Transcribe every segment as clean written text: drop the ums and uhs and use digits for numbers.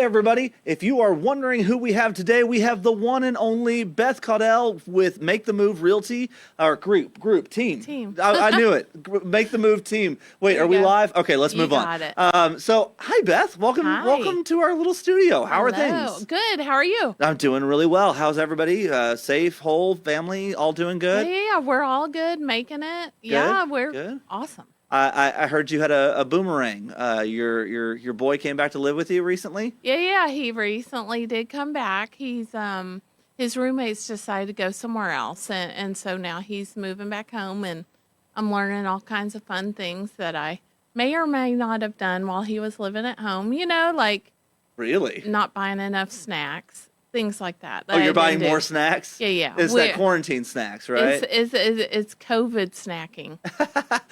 everybody. If you are wondering who we have today, we have the one and only Beth Caudell with Make the Move Realty, or team. I knew it. Make the Move team. Wait, are we live? Okay, let's move on. So, hi Beth. Welcome to our little studio. How are things? Good. How are you? I'm doing really well. How's everybody? Safe, whole, family, all doing good? Yeah, we're all good, making it. We're good. Awesome. I heard you had a boomerang. Your boy came back to live with you recently? Yeah, he recently did come back. He's his roommates decided to go somewhere else, and so now he's moving back home, and I'm learning all kinds of fun things that I may or may not have done while he was living at home. You know, like really not buying enough snacks. Things like that. Oh, you're buying more snacks? Yeah. It's that quarantine snacks, right? It's COVID snacking.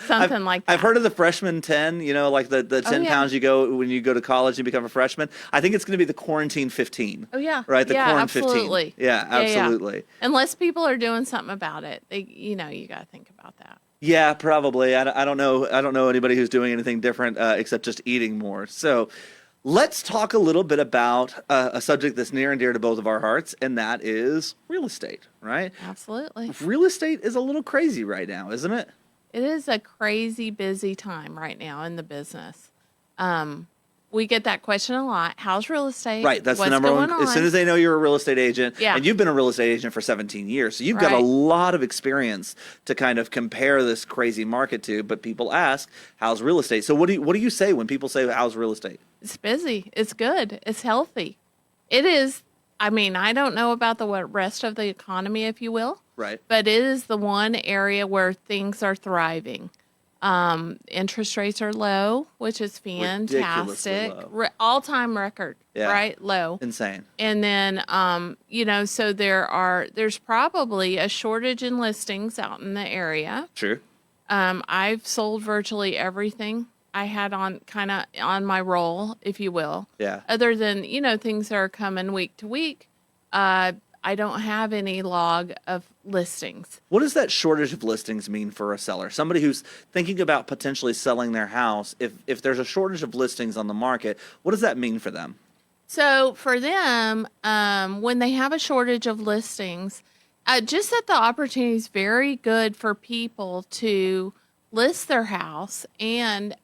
Something like that. I've heard of the freshman 10, you know, like the 10 pounds you go when you go to college and become a freshman. I think it's going to be the quarantine 15. Oh, yeah. Right? The absolutely. 15. Yeah, absolutely. Unless people are doing something about it. You got to think about that. Yeah, probably. I don't know anybody who's doing anything different except just eating more. So let's talk a little bit about a subject that's near and dear to both of our hearts, and that is real estate, right? Absolutely. Real estate is a little crazy right now, isn't it? It is a crazy busy time right now in the business. We get that question a lot. How's real estate? Right, that's the number one. As soon as they know you're a real estate agent, and you've been a real estate agent for 17 years, so you've got a lot of experience to kind of compare this crazy market to. But people ask, how's real estate? So what do you say when people say, how's real estate? It's busy. It's good. It's healthy. It is. I mean, I don't know about the rest of the economy, if you will. Right. But it is the one area where things are thriving. Interest rates are low, which is fantastic. All-time record, right? Low. Insane. And then, so there's probably a shortage in listings out in the area. True. I've sold virtually everything I had on my roll, if you will. Yeah. Other than, things that are coming week to week. I don't have any log of listings. What does that shortage of listings mean for a seller? Somebody who's thinking about potentially selling their house, if there's a shortage of listings on the market, what does that mean for them? So for them, when they have a shortage of listings, just that the opportunity is very good for people to list their house and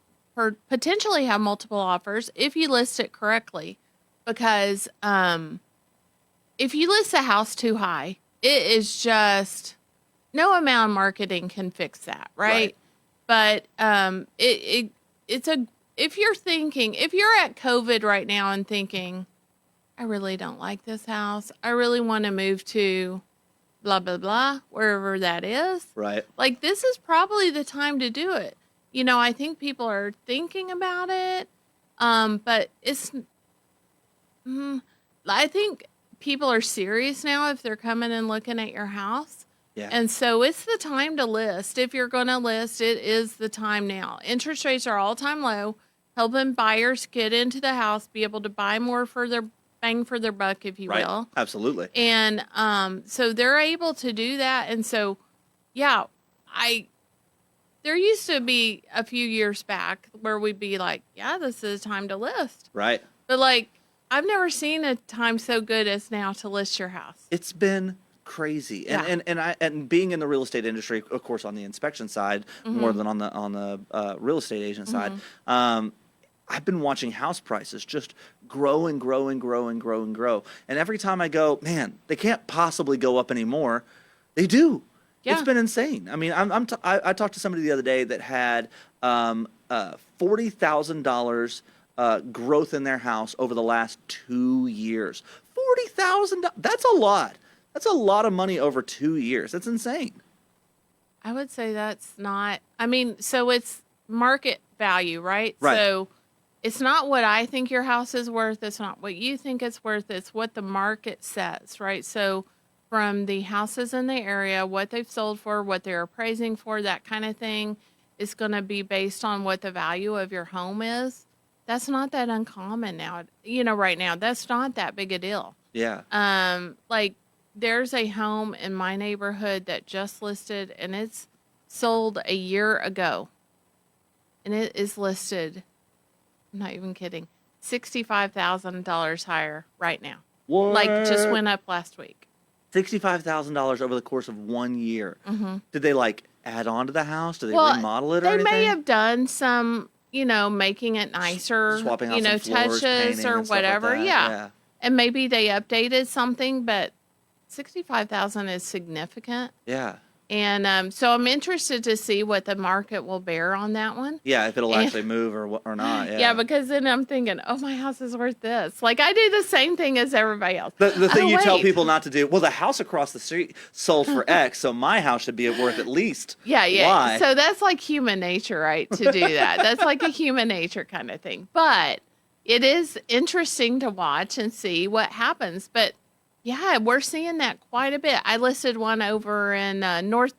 potentially have multiple offers if you list it correctly. Because if you list a house too high, it is just no amount of marketing can fix that, right? But if you're at COVID right now and thinking, I really don't like this house, I really want to move to blah blah blah, wherever that is, right? Like, this is probably the time to do it. I think people are thinking about it, but I think people are serious now if they're coming and looking at your house. Yeah. And so it's the time to list. If you're going to list, it is the time now. Interest rates are all-time low, helping buyers get into the house, be able to buy more for their bang for their buck, if you will. Absolutely. And so they're able to do that. And so, there used to be a few years back where we'd be like, this is time to list. Right. But I've never seen a time so good as now to list your house. It's been crazy, and being in the real estate industry, of course, on the inspection side more than on the real estate agent side. I've been watching house prices just grow and grow and grow and grow and grow. And every time I go, man, they can't possibly go up anymore. They do. Yeah. It's been insane. I mean, I talked to somebody the other day that had $40,000 growth in their house over the last 2 years. $40,000. That's a lot. That's a lot of money over 2 years. That's insane. I would say that's not. I mean, so it's market value, right? Right. So it's not what I think your house is worth. It's not what you think it's worth. It's what the market says, right? So from the houses in the area, what they've sold for, what they're appraising for, that kind of thing, is going to be based on what the value of your home is. That's not that uncommon now. Right now, that's not that big a deal. Yeah. There's a home in my neighborhood that just listed, and it's sold a year ago. And it is listed, I'm not even kidding, $65,000 higher right now. What? Like just went up last week. $65,000 over the course of 1 year. Mm-hmm. Did they like add on to the house? Did they Well, remodel it or they anything? may have done some, making it nicer, Swapping out some floors, touches painting or and stuff like whatever. that. Yeah. And maybe they updated something, but 65,000 is significant. Yeah. And so I'm interested to see what the market will bear on that one. Yeah, if it'll actually move or not. Yeah. Yeah, because then I'm thinking, oh, my house is worth this. Like I do the same thing as everybody else. The thing you tell wait. people not to do, well, the house across the street sold for X, so my house should be worth at least Yeah. Y. So that's like human nature, right? To do that. That's like a human nature kind of thing. But it is interesting to watch and see what happens. But yeah, we're seeing that quite a bit. I listed one over in North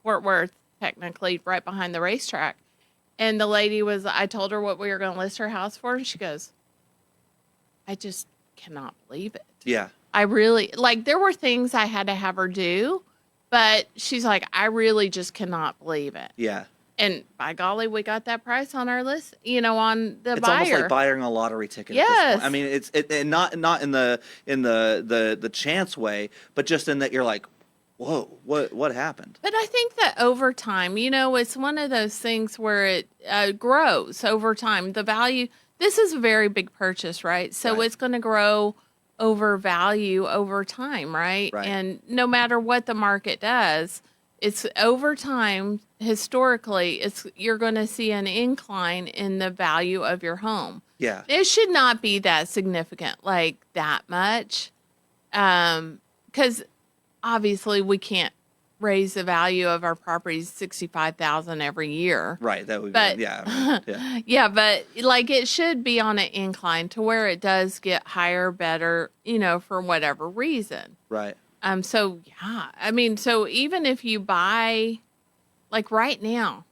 Fort Worth, technically, right behind the racetrack. And the lady I told her what we were going to list her house for. And she goes, I just cannot believe it. Yeah. I really, there were things I had to have her do. But she's like, I really just cannot believe it. Yeah. And by golly, we got that price on our list, on the It's buyer. almost like buying a lottery ticket. Yes. At this point. I mean, and not in the chance way, but just in that you're like, whoa, what happened? But I think that over time, it's one of those things where it grows over time. The value, this is a very big purchase, right? So Right. it's going to grow over value over time, right? Right. And no matter what the market does, it's over time, historically, you're going to see an incline in the value of your home. Yeah. It should not be that significant, like that much. Because obviously we can't raise the value of our properties $65,000 every year. Right. That would But- be, yeah. Yeah. Yeah, but it should be on an incline to where it does get higher, better, for whatever reason. Right. So yeah, I mean, so even if you buy, right now,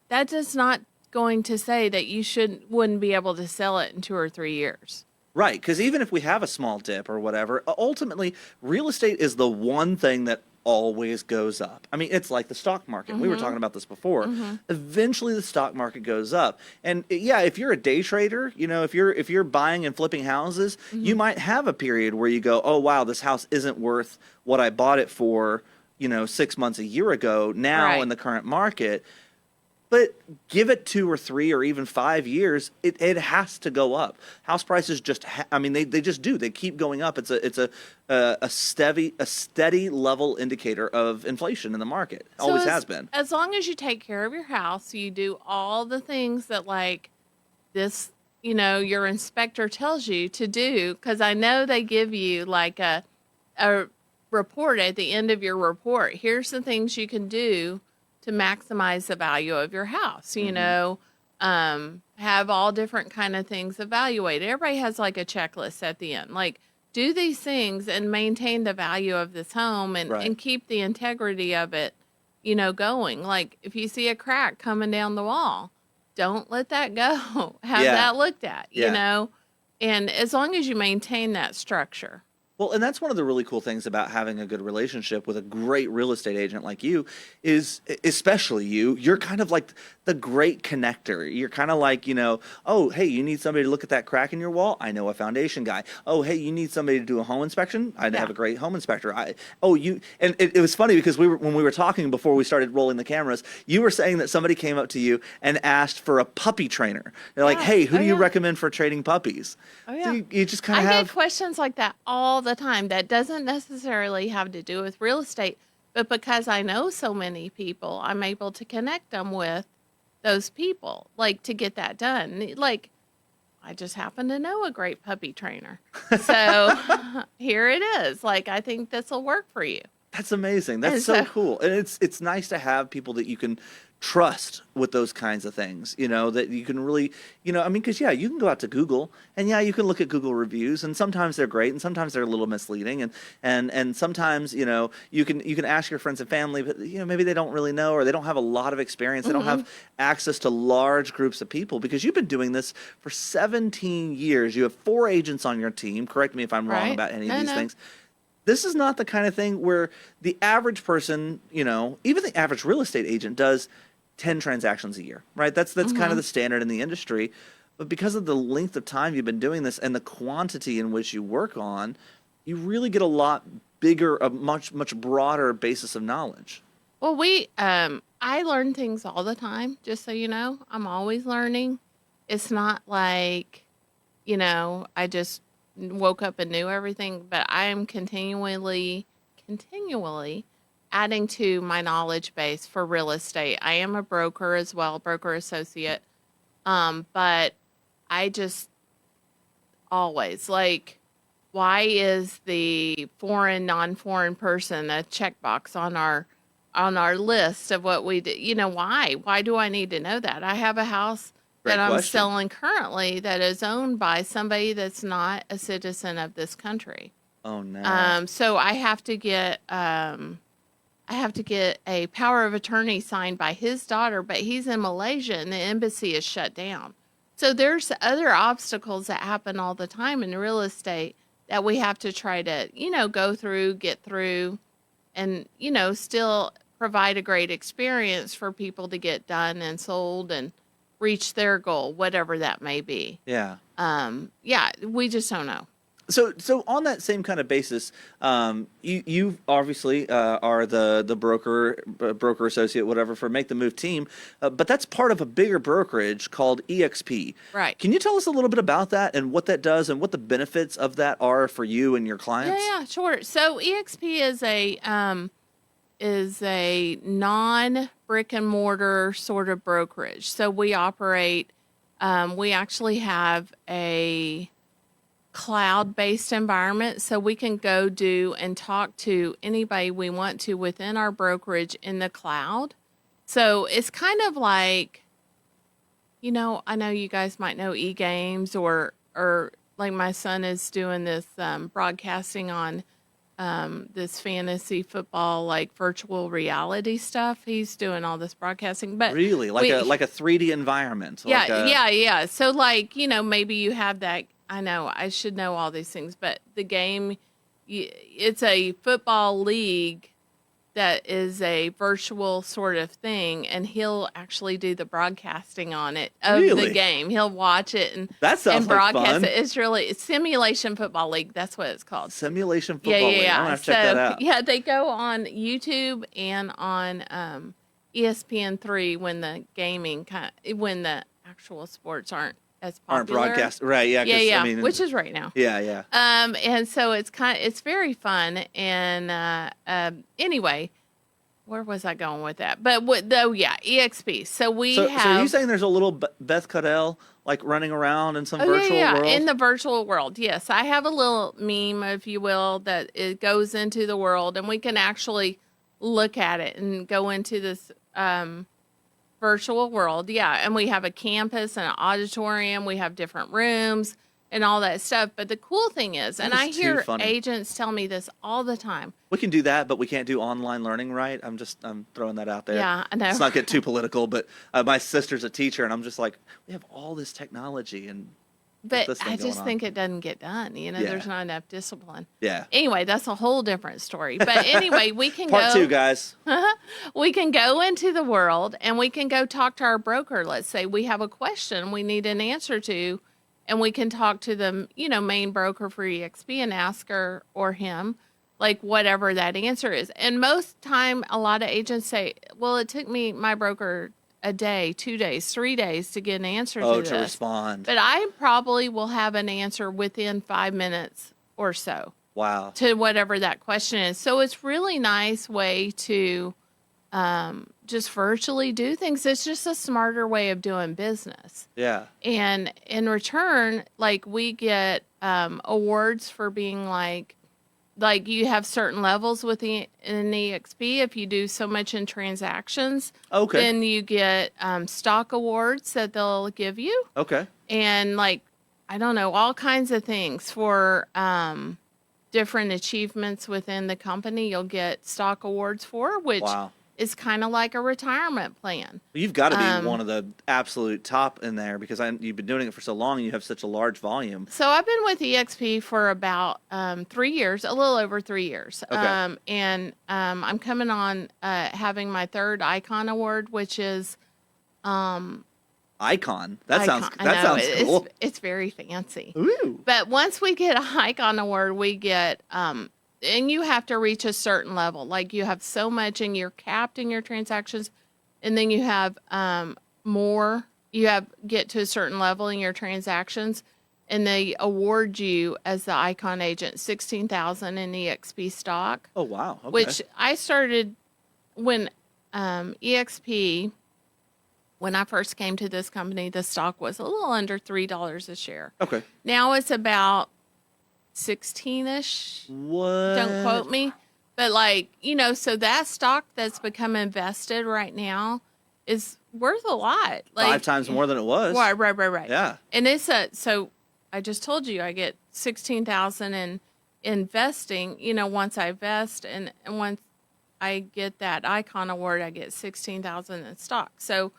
that does not going to say that you wouldn't be able to sell it in 2 or 3 years. Right, because even if we have a small dip or whatever, ultimately, real estate is the one thing that always goes up. I mean, it's like the stock market. We were talking about this before. Eventually, the stock market goes up, and yeah, if you're a day trader, if you're buying and flipping houses, you might have a period where you go, oh wow, this house isn't worth what I bought it for, 6 months, a year ago. Now Right. in the current market. But give it 2 or 3 or even 5 years, it has to go up. House prices just, they just do. They keep going up. It's a steady level indicator of inflation in the market. Always has been. As long as you take care of your house, you do all the things that this, your inspector tells you to do. Because I know they give you a report at the end of your report. Here's the things you can do to maximize the value of your house, have all different kind of things evaluated. Everybody has a checklist at the end, do these things and maintain the value of this home and, Right. and keep the integrity of it, going. If you see a crack coming down the wall, don't let that go. Have Yeah. that looked at, Yeah. and as long as you maintain that structure. Well, and that's one of the really cool things about having a good relationship with a great real estate agent like you is, especially you're kind of like the great connector. You're kind of like, oh, hey, you need somebody to look at that crack in your wall? I know a foundation guy. Oh, hey, you need somebody to do a home inspection? I have a great home inspector. And it was funny because when we were talking before we started rolling the cameras, you were saying that somebody came up to you and asked for a puppy trainer. They're like, hey, who do you recommend for trading puppies? Oh, yeah. So you just kind of I have... get questions like that all the time. That doesn't necessarily have to do with real estate, but because I know so many people, I'm able to connect them with those people, to get that done. I just happen to know a great puppy trainer. So here it is. I think this will work for you. That's amazing. That's And so so- cool. And it's nice to have people that you can trust with those kinds of things, that you can really, because you can go out to Google and you can look at Google reviews and sometimes they're great and sometimes they're a little misleading and sometimes, you can ask your friends and family, but maybe they don't really know or they don't have a lot of experience. They don't have access to large groups of people because you've been doing this for 17 years. You have 4 agents on your team. Correct me if I'm wrong Right. about any of No, these no. things. This is not the kind of thing where the average person, even the average real estate agent does 10 transactions a year, right? That's kind of the standard in the industry. But because of the length of time you've been doing this and the quantity in which you work on, you really get a lot bigger, a much broader basis of knowledge. Well, I learn things all the time, just so you know. I'm always learning. It's not like, I just woke up and knew everything, but I am continually adding to my knowledge base for real estate. I am a broker as well, broker associate. But I just always like, why is the foreign, non-foreign person a checkbox on our list of what we do? Why? Why do I need to know that? I have a house Great that I'm question. selling currently that is owned by somebody that's not a citizen of this country. Oh no. So I have to get a power of attorney signed by his daughter, but he's in Malaysia and the embassy is shut down. So there's other obstacles that happen all the time in real estate that we have to try to, go through, get through, and, still provide a great experience for people to get done and sold and reach their goal, whatever that may be. Yeah. Yeah, we just don't know. So on that same kind of basis, you obviously are the broker associate, whatever, for Make the Move team, but that's part of a bigger brokerage called EXP. Right. Can you tell us a little bit about that and what that does and what the benefits of that are for you and your clients? Yeah, sure. So EXP is a non brick and mortar sort of brokerage. So we operate. We actually have a cloud-based environment, so we can go do and talk to anybody we want to within our brokerage in the cloud. So it's kind of like, I know you guys might know e-games or like my son is doing this broadcasting on this fantasy football, like virtual reality stuff. He's doing all this broadcasting, but Really, like a 3D environment. Yeah. So maybe you have that. I know I should know all these things, but the game, it's a football league that is a virtual sort of thing, and he'll actually do the broadcasting on it of the game. He'll watch it and that sounds broadcast like fun. It's Simulation Football League. That's what it's called. Simulation Football League. I'm gonna have to check that out. Yeah, they go on YouTube and on ESPN3 when the actual sports aren't as popular. Aren't broadcast, right? Yeah, yeah. I mean, Which is right now. Yeah. And so it's very fun. And anyway, where was I going with that? But EXP. So So are you saying there's a little Beth Caudell like running around in some virtual world? In the virtual world, yes. I have a little meme, if you will, that it goes into the world, and we can actually look at it and go into this virtual world. Yeah, and we have a campus and an auditorium. We have different rooms and all that stuff. But the cool thing is, and I hear agents tell me this all the time. We can do that, but we can't do online learning, right? I'm throwing that out there. Yeah, I know. Let's not get too political, but my sister's a teacher, and I'm just like, we have all this technology and. But I just think it doesn't get done. There's not enough discipline. Yeah. Anyway, that's a whole different story. But anyway, we can Part 2, guys. We can go into the world and we can go talk to our broker. Let's say we have a question we need an answer to, and we can talk to the, main broker for EXP and ask her or him, like whatever that answer is. And most time, a lot of agents say, well, it took my broker a day, 2 days, 3 days to get an answer to this. To respond. But I probably will have an answer within 5 minutes or so. Wow. To whatever that question is. So it's really nice way to just virtually do things. It's just a smarter way of doing business. Yeah. And in return, like we get awards for being like you have certain levels in EXP. If you do so much in transactions, then you get stock awards that they'll give you. Okay. And I don't know, all kinds of things for different achievements within the company. You'll get stock awards for, which is kind of like a retirement plan. Well, you've got to be one of the absolute top in there because you've been doing it for so long and you have such a large volume. So I've been with EXP for about 3 years, a little over 3 years. Okay. And I'm coming on having my third Icon Award, which is Icon. Icon. That sounds cool. It's very fancy. Ooh. But once we get an Icon award, we get and you have to reach a certain level. Like you have so much, and you're capped in your transactions, and then you have more. You get to a certain level in your transactions, and they award you as the Icon agent $16,000 in EXP stock. Oh wow! Okay. Which I started when EXP. When I first came to this company, the stock was a little under $3 a share. Okay. Now it's about 16-ish. What? Don't quote me. But so that stock that's become invested right now is worth a lot. 5 times more than it was. Right. Yeah. And so I just told you I get $16,000 in investing, once I vest and once I get that Icon award, I get $16,000 in stock. So,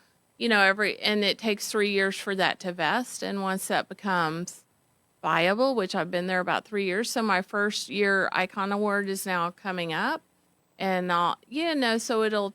and it takes 3 years for that to vest. And once that becomes viable, which I've been there about 3 years. So my first year Icon award is now coming up, and so it'll,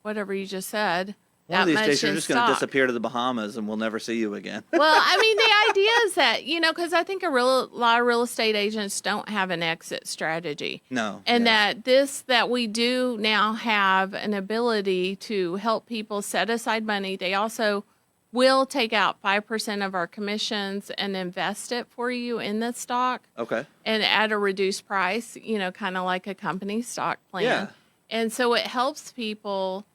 whatever you just said. One of these days you're in just going to stock. disappear to the Bahamas and we'll never see you again. Well, I mean, the idea is that, because I think a lot of real estate agents don't have an exit strategy. No. And that we do now have an ability to help people set aside money. They also will take out 5% of our commissions and invest it for you in the stock. Okay. And at a reduced price, kind of like a company stock plan. Yeah. And so it helps people,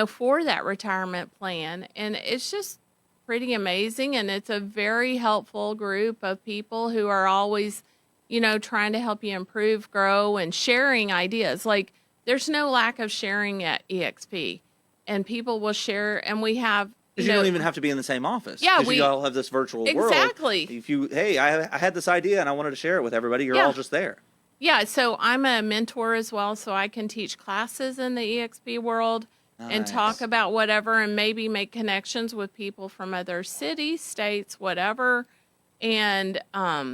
for that retirement plan. And it's just pretty amazing. And it's a very helpful group of people who are always, trying to help you improve, grow, and sharing ideas. Like there's no lack of sharing at EXP. And people will share, and we have, because you don't even have to be in the same office. Yeah, we all have this virtual world. Exactly. If I had this idea and I wanted to share it with everybody, you're all just there. Yeah, so I'm a mentor as well, so I can teach classes in the EXP world and talk about whatever, and maybe make connections with people from other cities, states, whatever. And I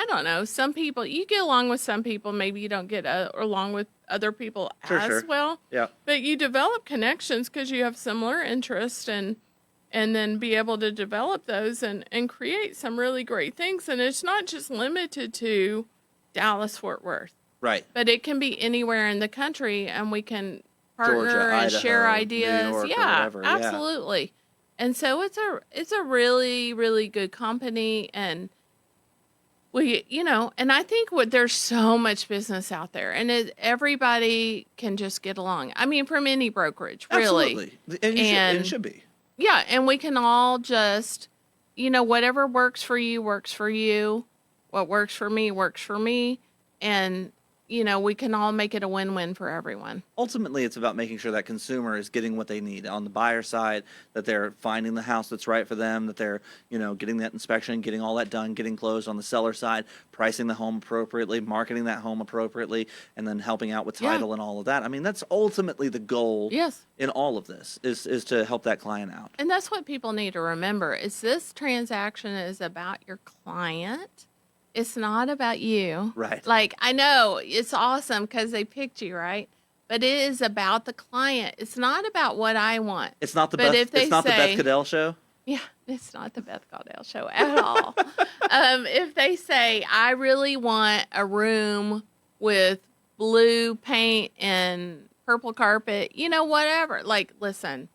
don't know, some people, you get along with some people, maybe you don't get along with other people as well. Yeah. But you develop connections because you have similar interests, and then be able to develop those and create some really great things. And it's not just limited to Dallas, Fort Worth. Right. But it can be anywhere in the country, and we can partner Georgia, and Idaho, Share ideas. New York, or Yeah, whatever. absolutely. And so it's a really, really good company, and and I think there's so much business out there, and everybody can just get along. I mean, from any brokerage, really. Absolutely. And it should be. Yeah, and we can all just, whatever works for you, works for you. What works for me. And, we can all make it a win-win for everyone. Ultimately, it's about making sure that consumer is getting what they need on the buyer side, that they're finding the house that's right for them, that they're, getting that inspection, getting all that done, getting closed on the seller side, pricing the home appropriately, marketing that home appropriately, and then helping out with title and all of that. I mean, that's ultimately the goal in all of this, is to help that client out. And that's what people need to remember, is this transaction is about your client. It's not about you. Right. Like, I know it's awesome because they picked you, right? But it is about the client. It's not about what I want. It's not the Beth Caddell show? Yeah, it's not the Beth Caddell show at all. If they say, I really want a room with blue paint and purple carpet, whatever. Like, listen,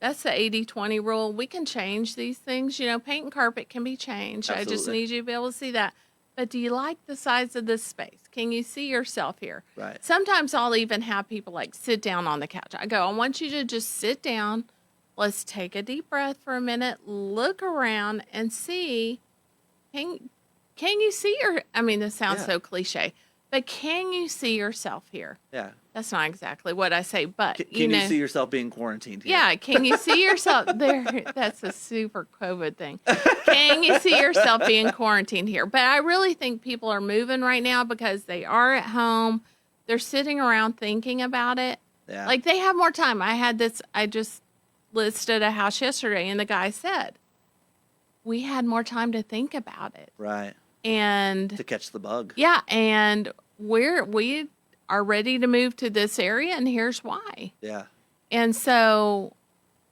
that's the 80-20 rule. We can change these things. Paint and carpet can be changed. Absolutely. I just need you to be able to see that. But do you like the size of this space? Can you see yourself here? Right. Sometimes I'll even have people sit down on the couch. I go, I want you to just sit down. Let's take a deep breath for a minute. Look around and see. Can you see this sounds so cliche, but can you see yourself here? Yeah. That's not exactly what I say, but can you see yourself being quarantined here? Yeah, can you see yourself there? That's a super COVID thing. Can you see yourself being quarantined here? But I really think people are moving right now because they are at home. They're sitting around thinking about it. Yeah. Like they have more time. I just listed a house yesterday, and the guy said, we had more time to think about it. Right. And to catch the bug. Yeah, and we are ready to move to this area, and here's why. Yeah. And so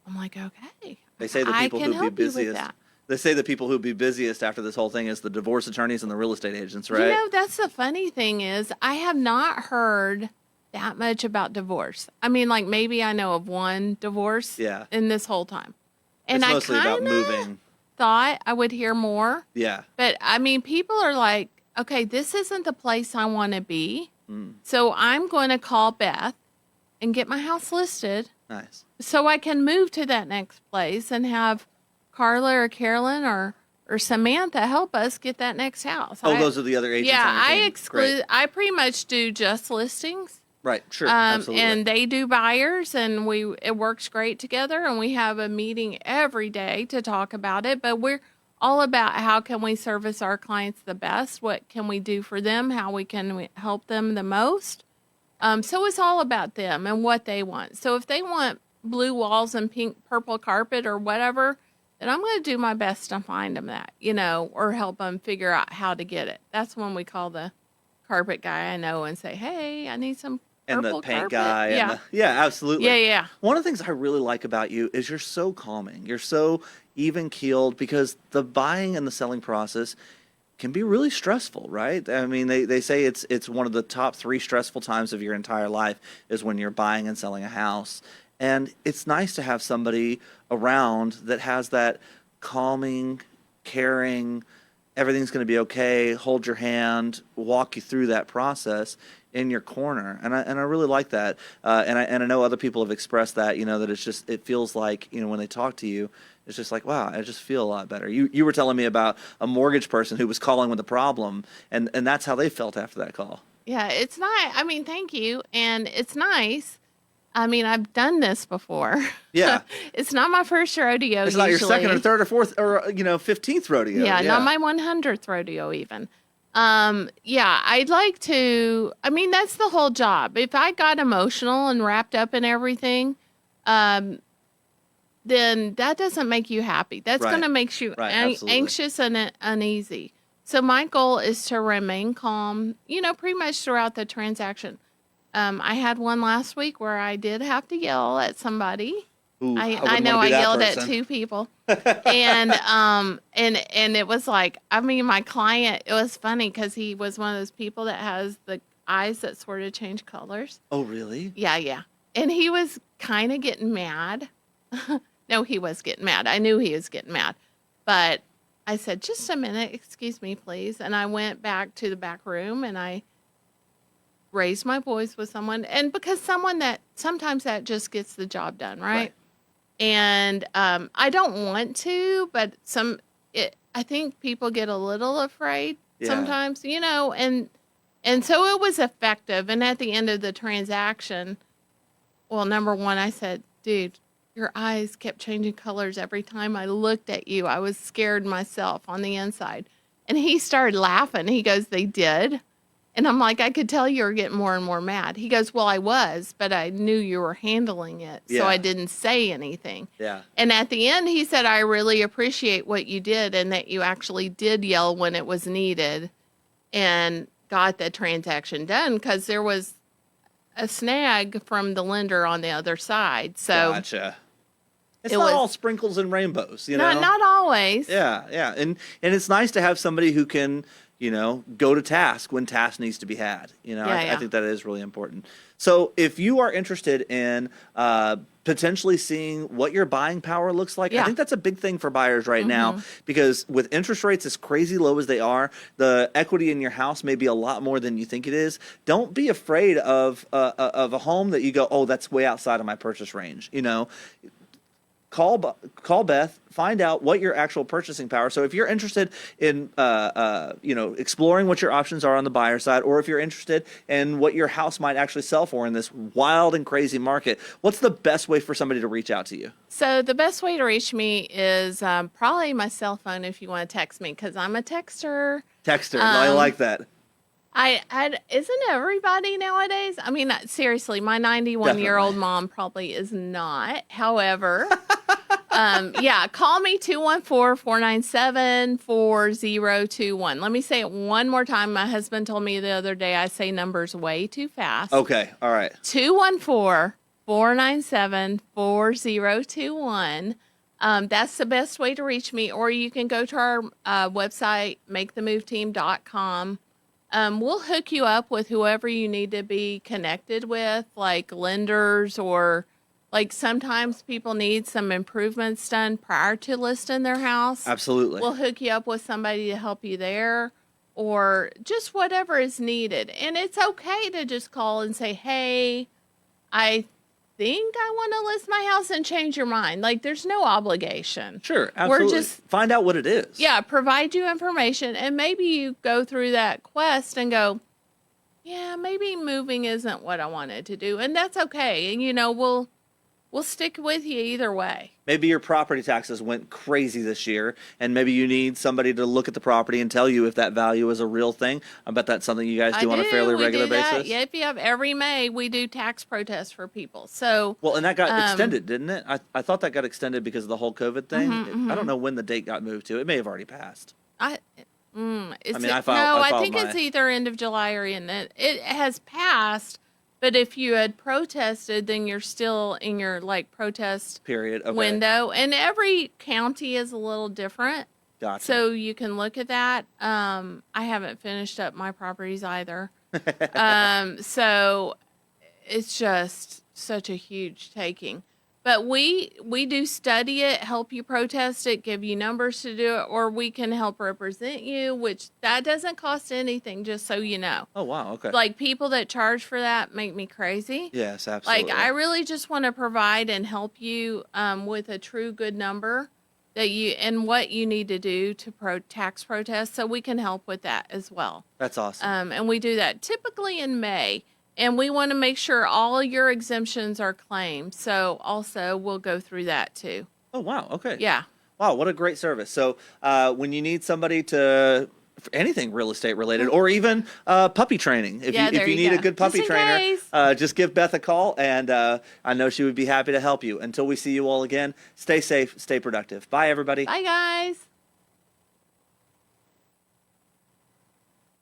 I'm like, okay. They say the I people can who'd be help you with busiest. that. They say the people who'd be busiest after this whole thing is the divorce attorneys and the real estate agents, right? You know, that's the funny thing is I have not heard that much about divorce. I mean, like maybe I know of one divorce Yeah. in this whole time. And It's I mostly about kind of moving. thought I would hear more. Yeah. But I mean, people are like, okay, this isn't the place I want to be. Mm. So I'm going to call Beth and get my house listed Nice. so I can move to that next place and have Carla or Carolyn or Samantha help us get that next house. Oh, those are the other agents. Yeah, on your I team. exclude. Great. I pretty much do just listings. Right. Sure. Absolutely. And they do buyers, and it works great together. And we have a meeting every day to talk about it. But we're all about how can we service our clients the best? What can we do for them? How we can help them the most? So it's all about them and what they want. So if they want blue walls and purple carpet or whatever, then I'm going to do my best to find them that, or help them figure out how to get it. That's when we call the carpet guy I know and say, hey, I need some and purple the paint carpet. guy. Yeah. Yeah, absolutely. Yeah. One of the things I really like about you is you're so calming. You're so even keeled because the buying and the selling process can be really stressful, right? I mean, they say it's one of the top 3 stressful times of your entire life is when you're buying and selling a house. And it's nice to have somebody around that has that calming, caring, everything's going to be okay, hold your hand, walk you through that process in your corner. And I really like that. And I know other people have expressed that, that it feels like, when they talk to you, it's just like, wow, I just feel a lot better. You were telling me about a mortgage person who was calling with a problem, and that's how they felt after that call. Yeah, it's nice. I mean, thank you. And it's nice. I mean, I've done this before. Yeah. It's not my first rodeo. It's not your second or third or fourth or 15th rodeo. Yeah, not my 100th rodeo even. Yeah, I'd like to. I mean, that's the whole job. If I got emotional and wrapped up in everything, then that doesn't make you happy. That's Right. going to make you Absolutely. anxious and uneasy. So my goal is to remain calm, pretty much throughout the transaction. I had one last week where I did have to yell at somebody. Ooh, I know I yelled at 2 people. And it was like, I mean, my client, it was funny because he was one of those people that has the eyes that sort of change colors. Oh, really? Yeah. And he was kind of getting mad. No, he was getting mad. I knew he was getting mad. But I said, just a minute, excuse me, please. And I went back to the back room and I raised my voice with someone. And because sometimes that just gets the job done, right? And I don't want to, but I think people get a little afraid sometimes, and so it was effective. And at the end of the transaction, well, number one, I said, dude, your eyes kept changing colors every time I looked at you. I was scared myself on the inside. And he started laughing. He goes, they did? And I'm like, I could tell you were getting more and more mad. He goes, well, I was, but I knew you were handling it. So I didn't say anything. Yeah. And at the end, he said, I really appreciate what you did and that you actually did yell when it was needed and got the transaction done because there was a snag from the lender on the other side. So Gotcha. It's not all sprinkles and rainbows, Not always. Yeah. And it's nice to have somebody who can, go to task when task needs to be had. I think that is really important. So if you are interested in potentially seeing what your buying power looks like, I think that's a big thing for buyers right now because with interest rates as crazy low as they are, the equity in your house may be a lot more than you think it is. Don't be afraid of a home that you go, oh, that's way outside of my purchase range. Call Beth, find out what your actual purchasing power. So if you're interested in, exploring what your options are on the buyer side, or if you're interested in what your house might actually sell for in this wild and crazy market, what's the best way for somebody to reach out to you? So the best way to reach me is probably my cell phone if you want to text me because I'm a texter. I like that. Isn't everybody nowadays? I mean, seriously, my 91-year-old mom probably is not. However, call me 214-497-4021. Let me say it one more time. My husband told me the other day I say numbers way too fast. Okay, all right. 214 497-4021. That's the best way to reach me. Or you can go to our website, makethemoveteam.com. We'll hook you up with whoever you need to be connected with, like lenders, or like sometimes people need some improvements done prior to listing their house. Absolutely. We'll hook you up with somebody to help you there, or just whatever is needed. And it's okay to just call and say, hey, I think I want to list my house, and change your mind. Like, there's no obligation. Sure, absolutely. We're just, find out what it is. yeah, provide you information, and maybe you go through that quest and go, yeah, maybe moving isn't what I wanted to do, and that's okay. And we'll stick with you either way. Maybe your property taxes went crazy this year, and maybe you need somebody to look at the property and tell you if that value is a real thing. I bet that's something you guys do on a fairly regular basis. Yeah, if you have every May, we do tax protests for people. So well, and that got extended, didn't it? I thought that got extended because of the whole COVID thing. I don't know when the date got moved to. It may have already passed. I think my... it's either end of July or end. It has passed. But if you had protested, then you're still in your protest period window. And every county is a little different. Gotcha. So you can look at that. I haven't finished up my properties either. So it's just such a huge taking. But we do study it, help you protest it, give you numbers to do it, or we can help represent you, which that doesn't cost anything, just so you know. Oh, wow. Okay. Like, people that charge for that make me crazy. Yes, absolutely. Like, I really just want to provide and help you with a true good number and what you need to do to tax protest, so we can help with that as well. That's awesome. And we do that typically in May. And we want to make sure all your exemptions are claimed. So also we'll go through that too. Oh, wow. Okay. Yeah. Wow, what a great service. So when you need somebody for anything real estate related, or even puppy training, if you need a good puppy trainer, just give Beth a call, and I know she would be happy to help you. Until we see you all again, stay safe, stay productive. Bye, everybody. Bye, guys.